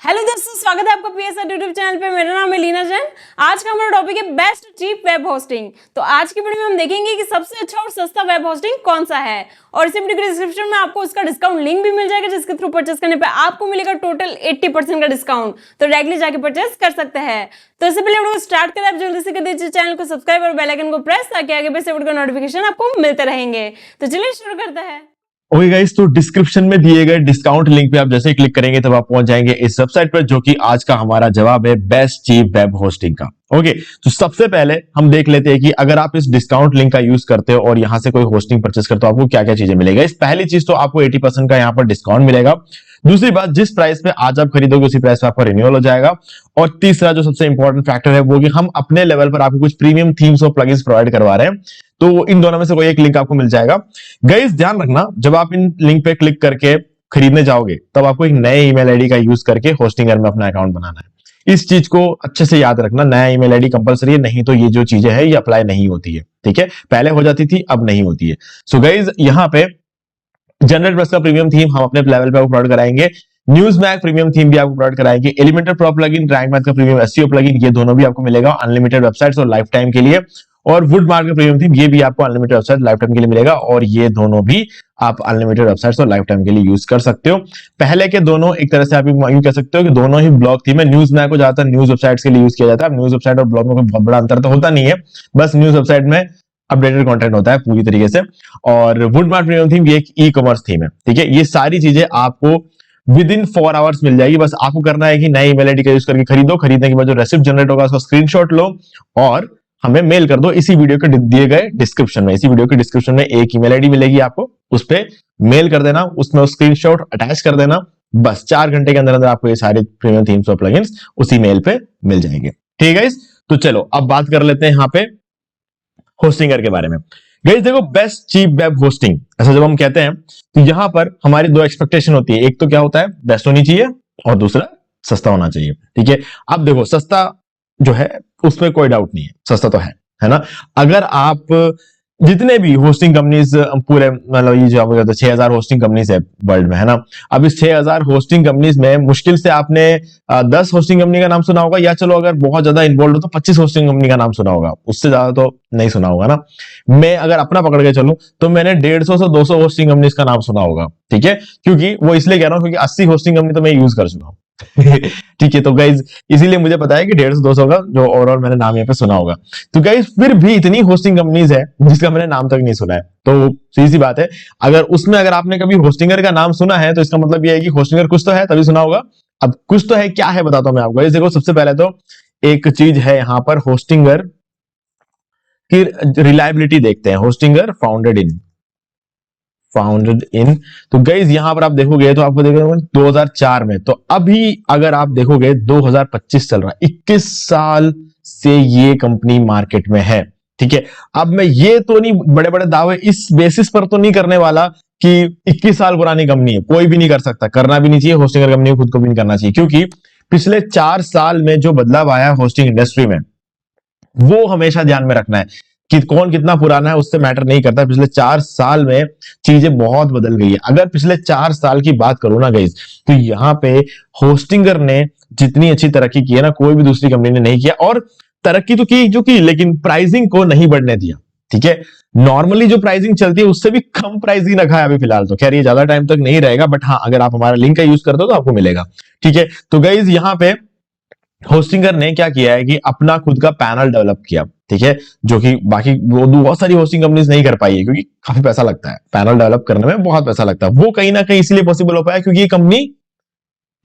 Hello दोस्तों, स्वागत है आपका पीएसआर यूट्यूब चैनल पे। मेरा नाम है लीना जैन। आज का हमारा टॉपिक है बेस्ट चीप वेब होस्टिंग। तो आज की वीडियो में हम देखेंगे कि सबसे अच्छा और सस्ता वेब होस्टिंग कौन सा है, और इसी वीडियो के डिस्क्रिप्शन में आपको उसका डिस्काउंट लिंक भी मिल जाएगा, जिसके थ्रू परचेस करने पे आपको मिलेगा टोटल 80% का डिस्काउंट। तो डायरेक्टली जाके परचेस कर सकते हैं। तो इससे पहले वीडियो को स्टार्ट करें, आप जल्दी से कर दीजिए चैनल को सब्सक्राइब और बेल आइकन को प्रेस, ताकि आगे बढ़ते वीडियो का नोटिफिकेशन आपको मिलते रहेंगे। तो चलिए शुरू करते हैं। ओके गाइस, तो डिस्क्रिप्शन में दिए गए डिस्काउंट लिंक पे आप जैसे ही क्लिक करेंगे तब आप पहुंच जाएंगे इस वेबसाइट पर, जो कि आज का हमारा जवाब है बेस्ट चीप वेब होस्टिंग का। ओके, तो सबसे पहले हम देख लेते हैं कि अगर आप इस डिस्काउंट लिंक का यूज करते हो और यहां से कोई होस्टिंग परचेस करते हो आपको क्या क्या चीजें मिलेगा। इस पहली चीज तो आपको 80% का यहां पर डिस्काउंट मिलेगा। दूसरी बात, जिस प्राइस पे आज आप खरीदोगे उसी प्राइस पे आपका रिन्यूअल हो जाएगा। और तीसरा जो सबसे इंपॉर्टेंट फैक्टर है वो कि हम अपने लेवल पर आपको कुछ प्रीमियम थीम्स और प्लगइन्स प्रोवाइड करवा रहे हैं। तो इन दोनों में से कोई एक लिंक आपको मिल जाएगा। गाइस ध्यान रखना, जब आप इन लिंक पे क्लिक करके खरीदने जाओगे तब आपको एक नए ईमेल आईडी का यूज करके होस्टिंगर में अपना अकाउंट बनाना है। इस चीज को अच्छे से याद रखना, नया ईमेल आईडी कंपलसरी है, नहीं तो ये जो चीजें हैं ये अप्लाई नहीं होती है। ठीक है, पहले हो जाती थी, अब नहीं होती है। सो गाइस, यहाँ पे जनरेट प्लस का प्रीमियम थीम हम अपने लेवल पे प्रोवाइड कराएंगे। न्यूज़मैग प्रीमियम थीम भी आपको प्रोवाइड कराएंगे। Elementor pro plugin, rank math का प्रीमियम एसईओ प्लगइन, ये दोनों भी आपको मिलेगा अनलिमिटेड वेबसाइट्स और लाइफ टाइम के लिए। और वुड मार्क का प्रीमियम थीम, ये भी आपको अनलिमिटेड वेबसाइट लाइफ टाइम के लिए मिलेगा। और ये दोनों भी आप अनलिमिटेड वेबसाइट्स और लाइफ टाइम के लिए यूज कर सकते हो। पहले के दोनों एक तरह से आप यूं कह सकते हो कि दोनों ही ब्लॉग थीम है। न्यूज़मैग को ज्यादातर न्यूज वेबसाइट्स के लिए यूज किया जाता है। न्यूज वेबसाइट और ब्लॉग में कोई बहुत बड़ा अंतर तो होता नहीं है, बस न्यूज वेबसाइट में अपडेटेड कंटेंट होता है पूरी तरीके से। और वुड मार्क प्रीमियम थीम ये एक ई कॉमर्स थीम है। ठीक है, ये सारी चीजें आपको विद इन 4 आवर्स मिल जाएगी। बस आपको करना है कि नई ईमेल आईडी का यूज करके खरीदो। खरीदने के बाद जो रेसिप्ट जनरेट होगा उसका स्क्रीनशॉट लो और हमें मेल कर दो इसी वीडियो के दिए गए डिस्क्रिप्शन में। इसी वीडियो के डिस्क्रिप्शन में एक ईमेल आईडी मिलेगी आपको, उस पे मेल कर देना, उसमें स्क्रीनशॉट अटैच कर देना। बस 4 घंटे के अंदर अंदर आपको ये सारे प्रीमियम थीम्स और प्लगइन्स उसी मेल पे मिल जाएंगे। ठीक है, तो चलो अब बात कर लेते हैं यहाँ पे होस्टिंगर के बारे में। गाइस देखो, बेस्ट चीप वेब होस्टिंग ऐसा जब हम कहते हैं तो यहां पर हमारी दो एक्सपेक्टेशन होती है। एक तो क्या होता है, बेस्ट होनी चाहिए, और दूसरा सस्ता होना चाहिए। ठीक है, अब देखो सस्ता जो है उसमें कोई डाउट नहीं है, सस्ता तो है ना। अगर आप जितने भी होस्टिंग कंपनीज पूरे मतलब ये जो आपको 6000 होस्टिंग कंपनीज है वर्ल्ड में, है ना। अब इस 6000 होस्टिंग कंपनीज में मुश्किल से आपने 10 होस्टिंग कंपनी का नाम सुना होगा, या चलो अगर बहुत ज्यादा इन्वॉल्व हो तो 25 होस्टिंग कंपनी का नाम सुना होगा, उससे ज्यादा तो नहीं सुना होगा ना। मैं अगर अपना पकड़ के चलूं तो मैंने 150 से 200 होस्टिंग कंपनीज का नाम सुना होगा। ठीक है, क्योंकि वो इसलिए कह रहा हूं क्योंकि 80 होस्टिंग कंपनी तो मैं यूज कर चुका हूं। ठीक है, तो गाइज इसीलिए मुझे पता है कि 150-200 का जो ओवरऑल मैंने नाम यहाँ पे सुना होगा। तो गाइज फिर भी इतनी होस्टिंग कंपनीज है जिसका मैंने नाम तक नहीं सुना है। तो सीधी सी बात है, अगर आपने कभी होस्टिंगर का नाम सुना है तो इसका मतलब ये है कि होस्टिंगर कुछ तो है, तभी सुना होगा। अब कुछ तो है, क्या है बताता हूं मैं आपको। देखो, सबसे पहले तो एक चीज है यहाँ पर, होस्टिंगर की रिलायबिलिटी देखते हैं। होस्टिंगर फाउंडेड इन, तो गाइज यहां पर आप देखोगे तो आपको देखोगे 2004 में, तो अभी अगर आप देखोगे 2025 चल रहा है, 21 साल से ये कंपनी मार्केट में है। ठीक है, अब मैं ये तो नहीं बड़े बड़े दावे इस बेसिस पर तो नहीं करने वाला कि 21 साल पुरानी कंपनी है, कोई भी नहीं कर सकता, करना भी नहीं चाहिए, होस्टिंगर कंपनी को खुद को भी नहीं करना चाहिए, क्योंकि पिछले 4 साल में जो बदलाव आया है होस्टिंग इंडस्ट्री में वो हमेशा ध्यान में रखना है कि कौन कितना पुराना है उससे मैटर नहीं करता। पिछले 4 साल में चीजें बहुत बदल गई है। अगर पिछले 4 साल की बात करूं ना गाइस, तो यहाँ पे होस्टिंगर ने जितनी अच्छी तरक्की की है ना, कोई भी दूसरी कंपनी ने नहीं किया। और तरक्की तो की जो की, लेकिन प्राइसिंग को नहीं बढ़ने दिया। ठीक है, नॉर्मली जो प्राइसिंग चलती है उससे भी कम प्राइसिंग रखा है अभी फिलहाल। तो खैर ये ज्यादा टाइम तक नहीं रहेगा, बट हाँ अगर आप हमारा लिंक का यूज करते हो तो आपको मिलेगा। ठीक है, तो गाइस यहाँ पे होस्टिंगर ने क्या किया है कि अपना खुद का पैनल डेवलप किया। ठीक है, जो कि बाकी वो बहुत सारी होस्टिंग कंपनीज नहीं कर पाई है, क्योंकि काफी पैसा लगता है पैनल डेवलप करने में, बहुत पैसा लगता है। वो कहीं ना कहीं इसलिए पॉसिबल हो पाया क्योंकि ये कंपनी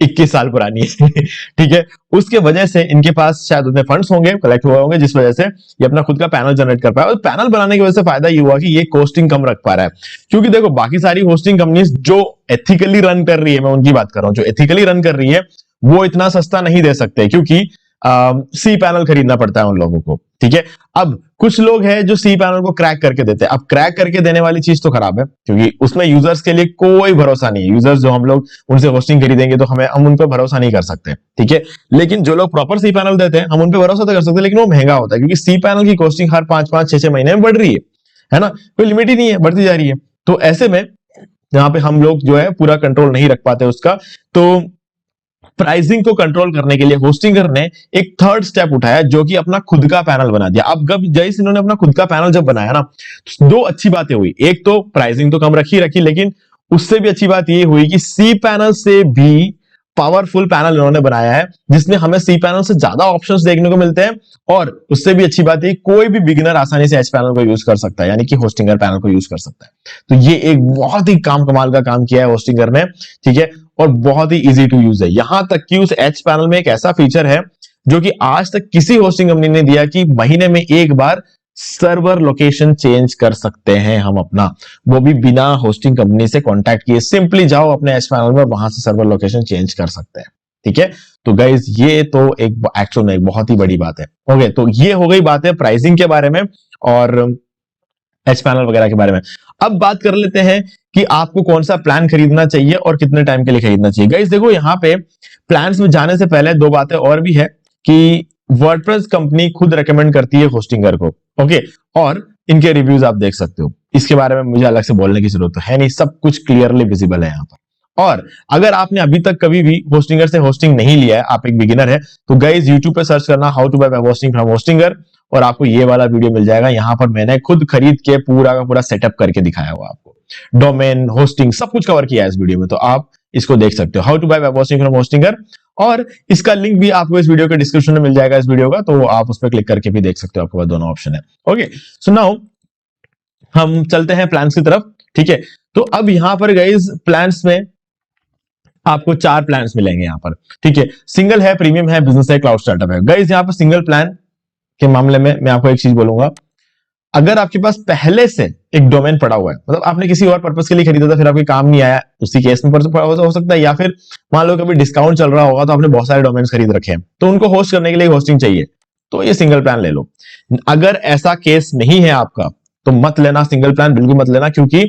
21 साल पुरानी है। ठीक है, उसके वजह से इनके पास शायद उतने फंड्स होंगे, कलेक्ट हुए होंगे, जिस वजह से ये अपना खुद का पैनल जनरेट कर पाया। और पैनल बनाने की वजह से फायदा ये हुआ कि ये कॉस्टिंग कम रख पा रहा है। क्योंकि देखो, बाकी सारी होस्टिंग कंपनीज जो एथिकली रन कर रही है, मैं उनकी बात कर रहा हूं, जो एथिकली रन कर रही है वो इतना सस्ता नहीं दे सकते, क्योंकि सी पैनल खरीदना पड़ता है उन लोगों को। ठीक है, अब कुछ लोग हैं जो सी पैनल को क्रैक करके देते हैं। अब क्रैक करके देने वाली चीज तो खराब है, क्योंकि उसमें यूजर्स के लिए कोई भरोसा नहीं है। यूजर्स जो हम लोग उनसे होस्टिंग खरीदेंगे तो हम उन पर भरोसा नहीं कर सकते। ठीक है, लेकिन जो लोग प्रॉपर सी पैनल देते हैं हम उन पर भरोसा तो कर सकते हैं, लेकिन वो महंगा होता है, क्योंकि सी पैनल की कॉस्टिंग हर 5-5, 6-6 महीने में बढ़ रही है ना, कोई लिमिट ही नहीं है, बढ़ती जा रही है। तो ऐसे में जहां पे हम लोग जो है पूरा कंट्रोल नहीं रख पाते उसका, तो प्राइसिंग को कंट्रोल करने के लिए होस्टिंगर ने एक थर्ड स्टेप उठाया, जो कि अपना खुद का पैनल बना दिया। अब जैसे इन्होंने अपना खुद का पैनल जब बनाया ना, तो दो अच्छी बातें हुई। एक तो प्राइसिंग तो कम रखी, लेकिन उससे भी अच्छी बात यह हुई कि सी पैनल से भी पावरफुल पैनल इन्होंने बनाया है, जिसमें हमें सी पैनल से ज्यादा ऑप्शंस देखने को मिलते हैं। और उससे भी अच्छी बात है, कोई भी बिगिनर आसानी से एच पैनल को यूज कर सकता है, यानी कि होस्टिंगर पैनल को यूज कर सकता है। तो ये एक बहुत ही कमाल का काम किया है होस्टिंगर ने, ठीक है, और बहुत ही इजी टू यूज है। यहां तक कि उस एच पैनल में एक ऐसा फीचर है जो कि आज तक किसी होस्टिंग कंपनी ने दिया, कि महीने में एक बार सर्वर लोकेशन चेंज कर सकते हैं हम अपना, वो भी बिना होस्टिंग कंपनी से कांटेक्ट किए। सिंपली जाओ अपने एच पैनल में, वहां से सर्वर लोकेशन चेंज कर सकते हैं, ठीक है। तो गाइज ये तो एक एक्चुअल में एक बहुत ही बड़ी बात है। ओके, तो ये हो गई बात है प्राइसिंग के बारे में और एच पैनल वगैरह के बारे में। अब बात कर लेते हैं कि आपको कौन सा प्लान खरीदना चाहिए और कितने टाइम के लिए खरीदना चाहिए। गाइज देखो, यहाँ पे प्लान्स में जाने से पहले दो बातें और भी है कि वर्डप्रेस कंपनी खुद रेकमेंड करती है होस्टिंगर को, ओके, और इनके रिव्यूज आप देख सकते हो। इसके बारे में मुझे अलग से बोलने की जरूरत तो है नहीं, सब कुछ क्लियरली विजिबल है यहाँ पर। और अगर आपने अभी तक कभी भी होस्टिंगर से होस्टिंग नहीं लिया है, आप एक बिगिनर है, तो गाइज यूट्यूब पे सर्च करना how to buy web hosting from Hostinger, और आपको ये वाला वीडियो मिल जाएगा। यहाँ पर मैंने खुद खरीद के पूरा का पूरा सेटअप करके दिखाया हुआ आपको, डोमेन, होस्टिंग, सब कुछ कवर किया है इस वीडियो में, तो आप इसको देख सकते हो, how to buy web hosting from Hostinger. और इसका लिंक भी आपको इस वीडियो के डिस्क्रिप्शन में मिल जाएगा इस वीडियो का, तो आप उस पर क्लिक करके भी देख सकते हो, आपके पास दोनों ऑप्शन है। ओके, सो नाउ हम चलते हैं प्लान्स की तरफ, ठीक है। तो अब यहाँ पर गाइज प्लान्स में आपको 4 प्लान्स मिलेंगे यहाँ पर, ठीक है। सिंगल है, प्रीमियम है, बिजनेस है, क्लाउड स्टार्टअप है। गाइज यहाँ पर सिंगल प्लान के मामले में मैं आपको एक चीज बोलूंगा, अगर आपके पास पहले से एक डोमेन पड़ा हुआ है, मतलब आपने किसी और पर्पस के लिए खरीदा था, फिर आपके काम नहीं आया, उसी केस में हो सकता है, या फिर मान लो कभी डिस्काउंट चल रहा होगा तो आपने बहुत सारे डोमेन्स खरीद रखे हैं, तो उनको होस्ट करने के लिए होस्टिंग चाहिए, तो ये सिंगल प्लान ले लो। अगर ऐसा केस नहीं है आपका, तो मत लेना सिंगल प्लान, बिल्कुल मत लेना, क्योंकि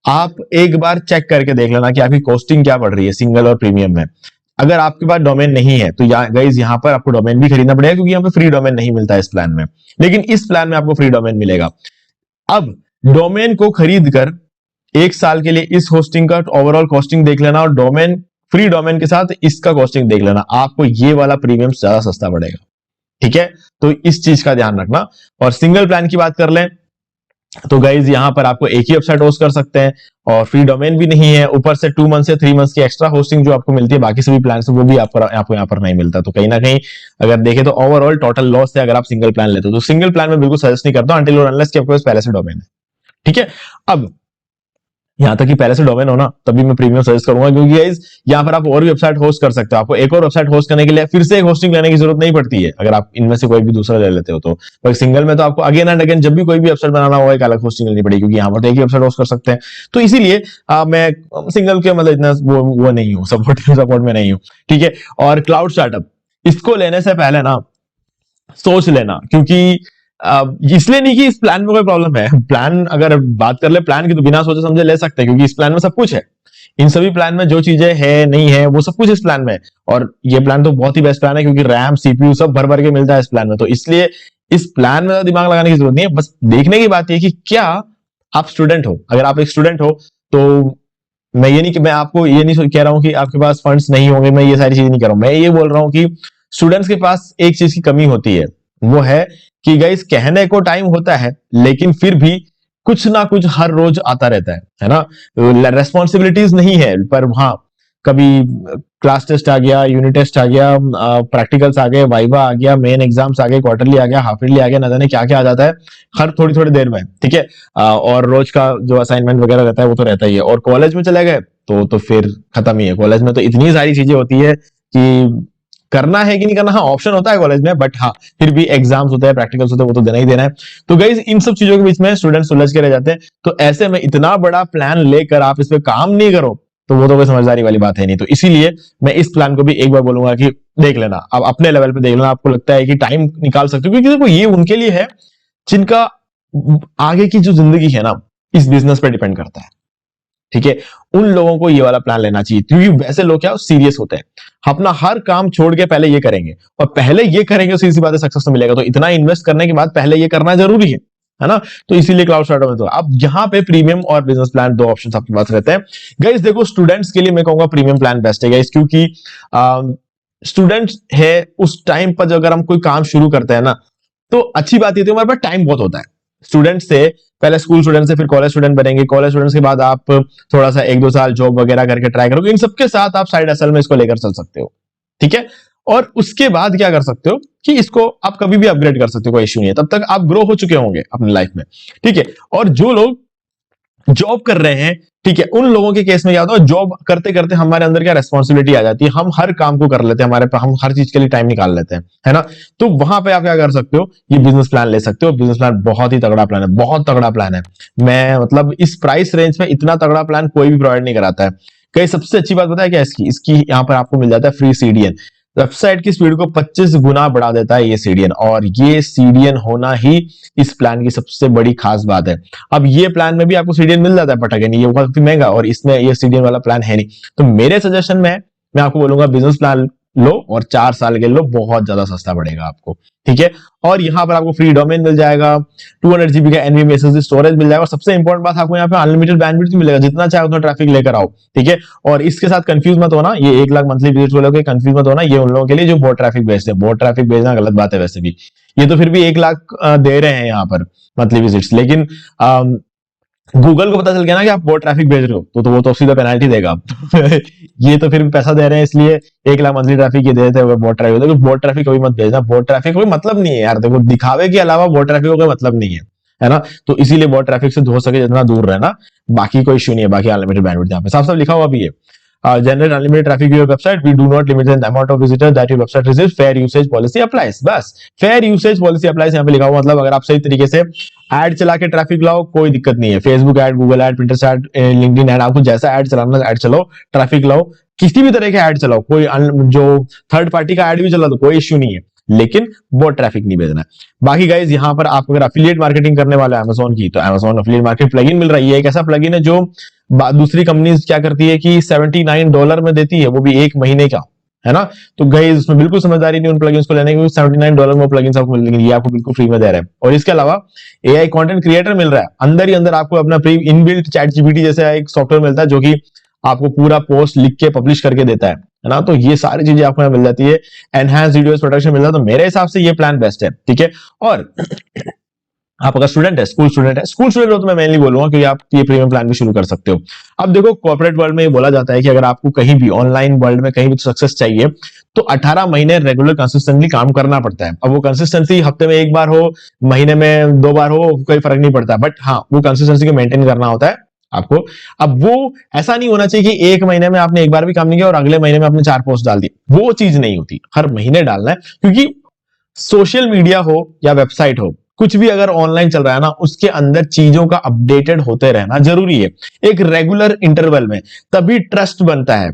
आप एक बार चेक करके देख लेना कि आपकी कॉस्टिंग क्या पड़ रही है सिंगल और प्रीमियम में। अगर आपके पास डोमेन नहीं है तो गाइस यहाँ पर आपको डोमेन भी खरीदना पड़ेगा, क्योंकि यहाँ पे फ्री डोमेन नहीं मिलता है इस प्लान में, लेकिन इस प्लान में आपको फ्री डोमेन मिलेगा। अब डोमेन को खरीद कर 1 साल के लिए इस होस्टिंग का ओवरऑल कॉस्टिंग देख लेना, और डोमेन, फ्री डोमेन के साथ इसका कॉस्टिंग देख लेना, आपको ये वाला प्रीमियम ज्यादा सस्ता पड़ेगा, ठीक है। तो इस चीज का ध्यान रखना। और सिंगल प्लान की बात कर लें तो गाइज यहाँ पर आपको एक ही वेबसाइट होस्ट कर सकते हैं, और फ्री डोमेन भी नहीं है, ऊपर से 2 मंथ से 3 मंथ की एक्स्ट्रा होस्टिंग जो आपको मिलती है बाकी सभी प्लान से, वो भी आपको यहाँ पर नहीं मिलता। तो कहीं ना कहीं अगर देखें तो ओवरऑल टोटल लॉस है अगर आप सिंगल प्लान लेते हो। तो सिंगल प्लान में बिल्कुल सजेस्ट नहीं करता अनटिल और अनलेस कि आपके पास पहले से डोमेन है, ठीक है। अब यहां तक कि पहले से डोमेन हो ना, तभी मैं प्रीमियम सजेस्ट करूंगा, क्योंकि गाइस यहाँ पर आप और भी वेबसाइट होस्ट कर सकते हो। आपको एक और वेबसाइट होस्ट करने के लिए फिर से एक होस्टिंग लेने की जरूरत नहीं पड़ती है, अगर आप इनमें से कोई भी दूसरा ले लेते हो तो। पर सिंगल में तो आपको अगेन एंड अगेन जब भी कोई भी वेबसाइट बनाना होगा एक अलग होस्टिंग लेनी पड़ेगी, क्योंकि यहाँ पर तो एक ही वेबसाइट होस्ट कर सकते हैं। तो इसीलिए मैं सिंगल के मतलब इतना वो नहीं हूँ, सपोर्ट में नहीं हूँ, ठीक है। और क्लाउड स्टार्टअप, इसको लेने से पहले ना सोच लेना, क्योंकि इसलिए नहीं कि इस प्लान में कोई प्रॉब्लम है। प्लान अगर बात कर ले प्लान की, तो बिना सोचे समझे ले सकते हैं, क्योंकि इस प्लान में सब कुछ है। इन सभी प्लान में जो चीजें है नहीं है वो सब कुछ इस प्लान में है, और ये प्लान तो बहुत ही बेस्ट प्लान है, क्योंकि रैम, सीपीयू सब भर भर के मिलता है इस प्लान में। तो इसलिए इस प्लान में दिमाग लगाने की जरूरत नहीं है। बस देखने की बात है कि क्या आप स्टूडेंट हो। अगर आप एक स्टूडेंट हो तो मैं ये नहीं कि मैं आपको ये नहीं कह रहा हूं कि आपके पास फंड्स नहीं होंगे, मैं ये सारी चीजें नहीं कह रहा हूं। मैं ये बोल रहा हूं कि स्टूडेंट्स के पास एक चीज की कमी होती है, वो है कि गाइस कहने को टाइम होता है, लेकिन फिर भी कुछ ना कुछ हर रोज आता रहता है ना। रेस्पॉन्सिबिलिटीज नहीं है, पर हाँ कभी क्लास टेस्ट आ गया, यूनिट टेस्ट आ गया, प्रैक्टिकल्स आ गए, वाइवा आ गया, मेन एग्जाम्स आ गए, क्वार्टरली आ गया, हाफ ईयरली आ गया, न जाने क्या क्या आ जाता है हर थोड़ी थोड़ी देर में, ठीक है। और रोज का जो असाइनमेंट वगैरह रहता है वो तो रहता ही है। और कॉलेज में चले गए तो फिर खत्म ही है। कॉलेज में तो इतनी सारी चीजें होती है कि करना है कि नहीं करना, हाँ ऑप्शन होता है कॉलेज में, बट हाँ फिर भी एग्जाम्स होते हैं, प्रैक्टिकल्स होते हैं, वो तो देना ही देना है। तो गाइस इन सब चीजों के बीच में स्टूडेंट सुलझ के रह जाते हैं। तो ऐसे में इतना बड़ा प्लान लेकर आप इस पे काम नहीं करो तो वो तो कोई समझदारी वाली बात है नहीं। तो इसीलिए मैं इस प्लान को भी एक बार बोलूंगा कि देख लेना, अब अपने लेवल पे देख लेना, आपको लगता है कि टाइम निकाल सकते हो, क्योंकि देखो ये उनके लिए है जिनका आगे की जो जिंदगी है ना इस बिजनेस पे डिपेंड करता है, ठीक है। उन लोगों को ये वाला प्लान लेना चाहिए, क्योंकि वैसे लोग क्या सीरियस होते हैं, अपना हर काम छोड़ के पहले ये करेंगे, और पहले ये करेंगे सीधी सी बात है सक्सेस तो मिलेगा। तो इतना इन्वेस्ट करने के बाद पहले ये करना जरूरी है ना। तो इसीलिए क्लाउड स्टार्टअप में तो अब यहाँ पे प्रीमियम और बिजनेस प्लान दो ऑप्शन आपके पास रहते हैं। गाइस देखो स्टूडेंट्स के लिए मैं कहूंगा प्रीमियम प्लान बेस्ट है गाइस, क्योंकि स्टूडेंट्स है उस टाइम पर जो अगर हम कोई काम शुरू करते हैं ना, तो अच्छी बात ये थी हमारे पास टाइम बहुत होता है। स्टूडेंट से पहले स्कूल स्टूडेंट से फिर कॉलेज स्टूडेंट बनेंगे, कॉलेज स्टूडेंट्स के बाद आप थोड़ा सा 1-2 साल जॉब वगैरह करके ट्राई करोगे, इन सबके साथ आप साइड हसल में इसको लेकर चल सकते हो, ठीक है। और उसके बाद क्या कर सकते हो कि इसको आप कभी भी अपग्रेड कर सकते हो, कोई इश्यू नहीं है, तब तक आप ग्रो हो चुके होंगे अपनी लाइफ में, ठीक है। और जो लोग जॉब कर रहे हैं, ठीक है, उन लोगों के केस में क्या होता है, जॉब करते करते हमारे अंदर क्या रिस्पॉन्सिबिलिटी आ जाती है, हम हर काम को कर लेते हैं, हम हर चीज के लिए टाइम निकाल लेते हैं, है ना। तो वहां पे आप क्या कर सकते हो, ये बिजनेस प्लान ले सकते हो। बिजनेस प्लान बहुत ही तगड़ा प्लान है, बहुत तगड़ा प्लान है। मैं मतलब इस प्राइस रेंज में इतना तगड़ा प्लान कोई भी प्रोवाइड नहीं कराता है। कई सबसे अच्छी बात पता है क्या इसकी इसकी यहाँ पर आपको मिल जाता है फ्री सीडीएन। वेबसाइट की स्पीड को 25 गुना बढ़ा देता है ये सीडीएन, और ये सीडीएन होना ही इस प्लान की सबसे बड़ी खास बात है। अब ये प्लान में भी आपको सीडीएन मिल जाता है, बट अगेन ये काफी महंगा, और इसमें ये सीडीएन वाला प्लान है नहीं। तो मेरे सजेशन में मैं आपको बोलूंगा बिजनेस प्लान लो और 4 साल के लो, बहुत ज्यादा सस्ता पड़ेगा आपको, ठीक है। और यहाँ पर आपको फ्री डोमेन मिल जाएगा, 200 GB का एनवीएम एसएसडी स्टोरेज मिल जाएगा, और सबसे इंपॉर्टेंट बात आपको यहाँ पे अनलिमिटेड बैंडविड्थ मिलेगा, जितना चाहे उतना ट्रैफिक लेकर आओ, ठीक है। और इसके साथ कंफ्यूज मत होना, ये 1 लाख मंथली विजिट वालों के कंफ्यूज मत होना, ये उन लोगों के लिए जो बहुत ट्रैफिक भेजते हैं। बहुत ट्रैफिक भेजना गलत बात है वैसे भी, ये तो फिर भी 1 लाख दे रहे हैं यहाँ पर मंथली विजिट्स, लेकिन गूगल को पता चल गया ना कि आप बहुत ट्रैफिक भेज रहे हो, तो वो तो सीधा पेनल्टी देगा। ये तो फिर भी पैसा दे रहे हैं, इसलिए 1 लाख मंथली ट्रैफिक ये देते हैं, बहुत ट्रैफिक होता है। बहुत ट्रैफिक कभी मत भेजना, बहुत ट्रैफिक कोई मतलब नहीं है यार, देखो दिखावे के अलावा बहुत ट्रैफिक का कोई मतलब नहीं है ना। तो इसीलिए बहुत ट्रैफिक से हो सके जितना दूर रहना, बाकी कोई इश्यू नहीं है। बाकी अनलिमिटेड बैंडविड्थ यहाँ पे साफ साफ लिखा हुआ भी है, generate unlimited traffic to your website. We do not limit the amount of visitors that your website receives. Fair usage policy applies. बस fair usage policy applies यहाँ पे लिखा हुआ, मतलब अगर आप सही तरीके से एड चला के ट्रैफिक लाओ कोई दिक्कत नहीं है। Facebook ad, Google ad, Pinterest ad, LinkedIn ad, आपको जैसा एड चलाना एड चलाओ, ट्रैफिक लाओ, किसी भी तरह का एड चलाओ, कोई जो थर्ड पार्टी का एड भी चला तो कोई इश्यू नहीं है, लेकिन बहुत ट्रैफिक नहीं भेजना है। बाकी गाइज यहाँ पर आप अगर अफिलिएट मार्केटिंग करने वाले हैं Amazon की, तो Amazon अफिलिएट मार्केट प्लगइन मिल रही है। एक ऐसा प्लगइन है जो दूसरी कंपनीज क्या करती है कि $79 में देती है, वो भी 1 महीने का, है ना। तो गाइज उसमें बिल्कुल समझदारी नहीं उन प्लगइन्स को लेने की, $79 में प्लगइन्स आपको मिल जाएंगे, ये आपको बिल्कुल फ्री में दे रहे हैं। और इसके अलावा AI कंटेंट क्रिएटर मिल रहा है, अंदर ही अंदर आपको अपना प्री इनबिल्ट चैट जीपीटी जैसा एक सॉफ्टवेयर मिलता है, जो कि आपको पूरा पोस्ट लिख के पब्लिश करके देता है ना। तो ये सारी चीजें आपको मिल जाती है, एनहांस वीडियोस प्रोडक्शन मिलता है। तो मेरे हिसाब से ये प्लान बेस्ट है, ठीक है। और आप अगर स्टूडेंट है, स्कूल स्टूडेंट हो, तो मैं मेनली बोलूंगा कि आप ये प्रीमियम प्लान भी शुरू कर सकते हो। अब देखो कॉर्पोरेट वर्ल्ड में ये बोला जाता है कि अगर आपको कहीं भी ऑनलाइन वर्ल्ड में कहीं भी सक्सेस चाहिए, तो 18 महीने रेगुलर कंसिस्टेंटली काम करना पड़ता है। अब वो कंसिस्टेंसी हफ्ते में 1 बार हो, महीने में 2 बार हो, कोई फर्क नहीं पड़ता, बट हाँ वो कंसिस्टेंसी को मेंटेन करना होता है आपको। अब वो ऐसा नहीं होना चाहिए कि 1 महीने में आपने 1 बार भी काम नहीं किया और अगले महीने में आपने 4 पोस्ट डाल दी, वो चीज नहीं होती, हर महीने डालना है। क्योंकि सोशल मीडिया हो या वेबसाइट हो, कुछ भी अगर ऑनलाइन चल रहा है ना, उसके अंदर चीजों का अपडेटेड होते रहना जरूरी है, एक रेगुलर इंटरवल में, तभी ट्रस्ट बनता है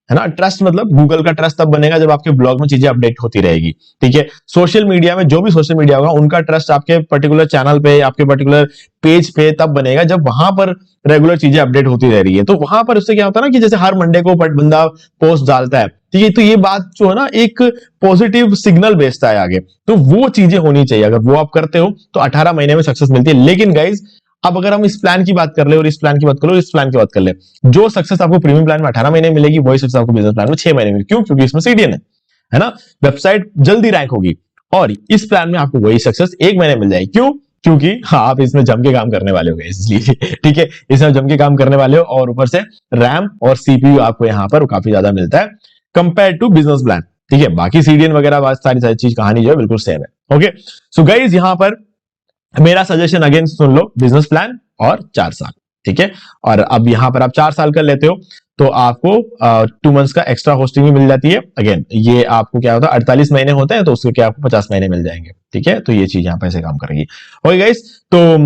ना। ट्रस्ट मतलब गूगल का ट्रस्ट तब बनेगा जब आपके ब्लॉग में चीजें अपडेट होती रहेगी, ठीक है। सोशल मीडिया में जो भी सोशल मीडिया होगा, उनका ट्रस्ट आपके पर्टिकुलर चैनल पे, आपके पर्टिकुलर पेज पे तब बनेगा जब वहां पर रेगुलर चीजें अपडेट होती रह रही है। तो वहां पर उससे क्या होता है ना कि जैसे हर मंडे को बंदा पोस्ट डालता है, ठीक है, तो ये बात जो है ना एक पॉजिटिव सिग्नल भेजता है आगे। तो वो चीजें होनी चाहिए, अगर वो आप करते हो तो 18 महीने में सक्सेस मिलती है। लेकिन गाइज अब अगर हम इस प्लान की बात कर ले और इस प्लान की बात कर लो, इस प्लान की बात कर ले, जो सक्सेस आपको प्रीमियम प्लान में 18 महीने मिलेगी, वही सक्सेस आपको बिजनेस प्लान में 6 महीने मिलेगी। क्यों? क्योंकि इसमें सीडीएन है ना, वेबसाइट जल्दी रैंक होगी। और इस प्लान में आपको वही सक्सेस 1 महीने मिल जाएगी। क्यों? क्योंकि आप इसमें जम के काम करने वाले हो, इसलिए ठीक है, इसमें जम के काम करने वाले हो, और ऊपर से रैम और सीपीयू आपको यहाँ पर काफी ज्यादा मिलता है कंपेयर टू बिजनेस प्लान, ठीक है। बाकी सीडीएन वगैरह सारी चीज कहानी जो है बिल्कुल सेम है। ओके, सो गाइज यहाँ पर मेरा सजेशन अगेन सुन लो, बिजनेस प्लान और 4 साल, ठीक है। और अब यहां पर आप 4 साल कर लेते हो तो आपको 2 मंथ्स का एक्स्ट्रा होस्टिंग भी मिल जाती है। अगेन ये आपको क्या होता है, 48 महीने होते हैं, तो उसके क्या आपको 50 महीने मिल जाएंगे, ठीक है। तो ये चीज यहाँ पे ऐसे काम करेगी। ओके गाइस, तो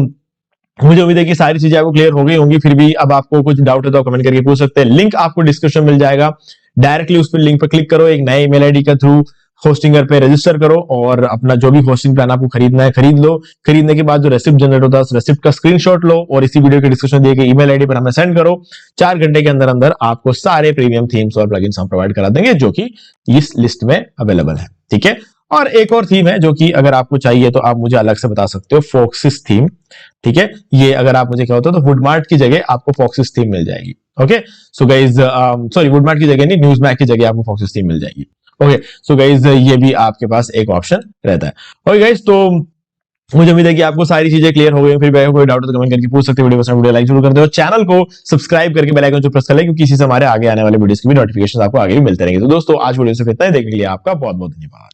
मुझे उम्मीद है कि सारी चीजें आपको क्लियर हो गई होंगी। फिर भी अब आपको कुछ डाउट है तो कमेंट करके पूछ सकते हैं। लिंक आपको डिस्क्रिप्शन मिल जाएगा, डायरेक्टली उस पर लिंक पर क्लिक करो, एक नए ईमेल आईडी के थ्रू होस्टिंगर पे रजिस्टर करो और अपना जो भी होस्टिंग प्लान आपको खरीदना है खरीद लो। खरीदने के बाद जो रेसिप्ट जनरेट होता है उस रेसिप्ट का स्क्रीनशॉट लो और इसी वीडियो के डिस्क्रिप्शन दिए गए ईमेल आईडी पर हमें सेंड करो। 4 घंटे के अंदर अंदर आपको सारे प्रीमियम थीम्स और प्लगइन्स हम प्रोवाइड करा देंगे जो कि इस लिस्ट में अवेलेबल है, ठीक है। और एक और थीम है जो कि अगर आपको चाहिए तो आप मुझे अलग से बता सकते हो, फोक्सिस थीम, ठीक है। ये अगर आप मुझे क्या होता है तो वुडमार्ट की जगह आपको फोक्सिस थीम मिल जाएगी। ओके, सो गाइज सॉरी, वुडमार्ट की जगह नहीं, न्यूज़मैक की जगह आपको फोक्सिस थीम मिल जाएगी। ओके, सो गाइज ये भी आपके पास एक ऑप्शन रहता है। ओके गाइज, तो मुझे उम्मीद है कि आपको सारी चीजें क्लियर हो गई। फिर भी कोई डाउट हो तो कमेंट करके पूछ सकते हैं। वीडियो लाइक जरूर कर दो, चैनल को सब्सक्राइब करके बेल आइकन जो प्रेस कर लें, क्योंकि इसी से हमारे आगे आने वाले वीडियोस की भी नोटिफिकेशन आपको आगे भी मिलते रहेंगे। तो दोस्तों आज वीडियो सिर्फ इतना ही, देखने के लिए आपका बहुत बहुत धन्यवाद।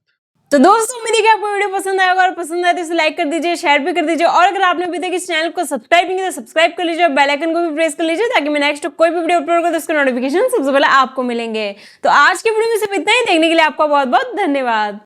तो दोस्तों उम्मीद है कि आपको वीडियो पसंद आएगा, और पसंद आए तो इसे लाइक कर दीजिए, शेयर भी कर दीजिए, और अगर आपने अभी तक इस चैनल को सब्सक्राइब नहीं किया तो सब्सक्राइब कर लीजिए और बेल आइकन को भी प्रेस कर लीजिए, ताकि मैं नेक्स्ट कोई भी वीडियो अपलोड करूं तो उसका नोटिफिकेशन सबसे पहले आपको मिलेंगे। तो आज के वीडियो में सिर्फ इतना ही, देखने के लिए आपका बहुत बहुत धन्यवाद।